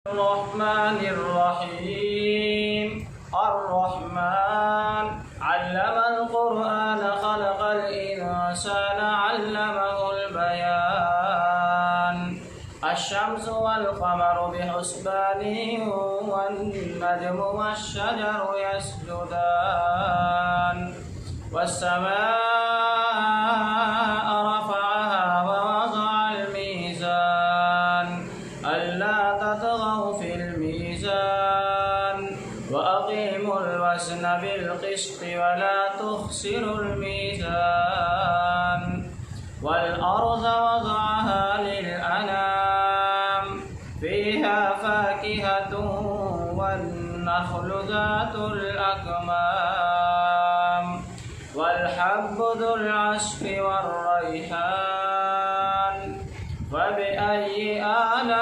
الرحمن الرحيم الرحمن علم القرآن خلق الإنسان علمه البيان الشمس والقمر بحسبان والنجم والشجر يسجدان والسماء رفعها ووضع الميزان ألا تطغوا في الميزان وأقيموا الوزن بالقسط ولا تخسروا الميزان والأرض وضعها للأنام فيها فاكهة والنخل ذات الأكمام والحب ذو العصف والريحان فبأي آلاء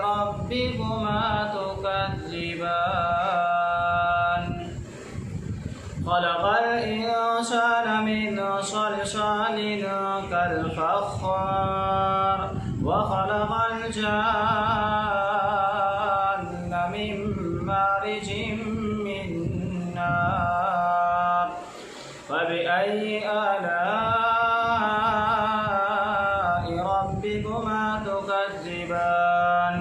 ربكما تكذبان خلق الإنسان من صلصال كالفخار وخلق الجان من مارج من نار فبأي آلاء ربكما تكذبان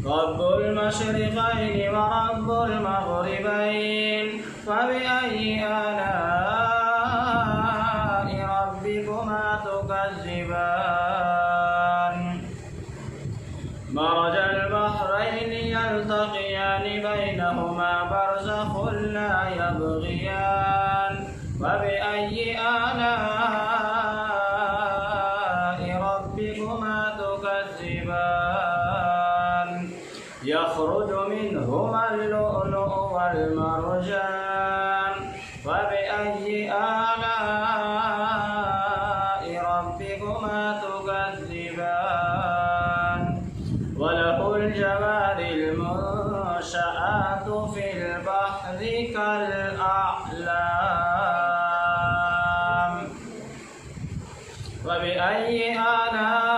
رب المشرقين ورب المغربين فبأي آلاء ربكما تكذبان مرج البحرين يلتقيان بينهما برزخ لا يبغيان فبأي آلاء ربكما تكذبان يخرج منهما اللؤلؤ والمرجان فبأي آلاء ربكما تكذبان وله الجوار المنشآت في البحر كالأعلام فبأي آلاء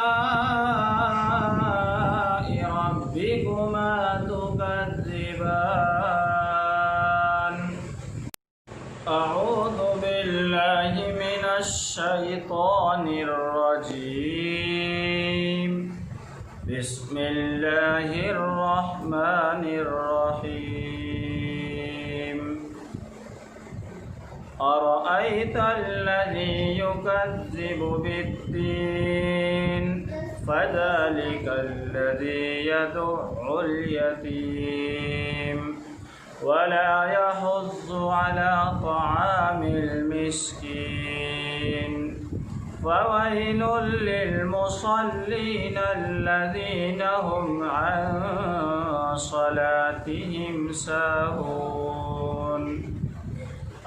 ربكما تكذبان أعوذ بالله من الشيطان الرجيم بسم الله الرحمن الرحيم أرأيت الذي يكذب بالدين فذلك الذي يدع اليتيم ولا يحض على طعام المسكين فويل للمصلين الذين هم عن صلاتهم ساهون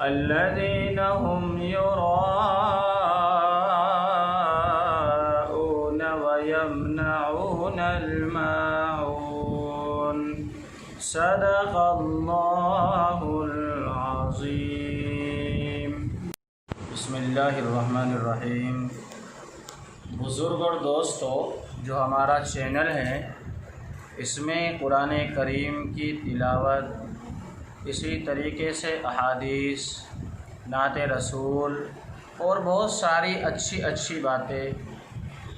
الذين هم يراءون ويمنعون الماعون صدق الله العظيم बिस्मिल्लाहिर्रहमानिर्रहीम। बुज़ुर्ग और दोस्तों, जो हमारा चैनल है इसमें कुरान करीम की तिलावत, इसी तरीके से अहादीस, नात रसूल और बहुत सारी अच्छी बातें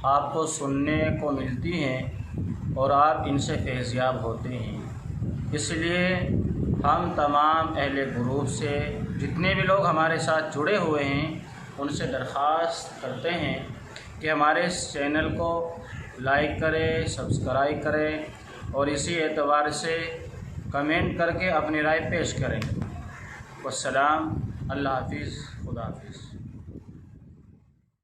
आपको सुनने को मिलती हैं और आप इनसे फैज़याब होते हैं। इसलिए हम तमाम अहले ग्रुप से जितने भी लोग हमारे साथ जुड़े हुए हैं उनसे दरख्वास्त करते हैं कि हमारे इस चैनल को लाइक करें, सब्सक्राइब करें और इसी एतबार से कमेंट करके अपनी राय पेश करें। वस्सलाम, अल्लाह हाफिज़, खुदा हाफिज़।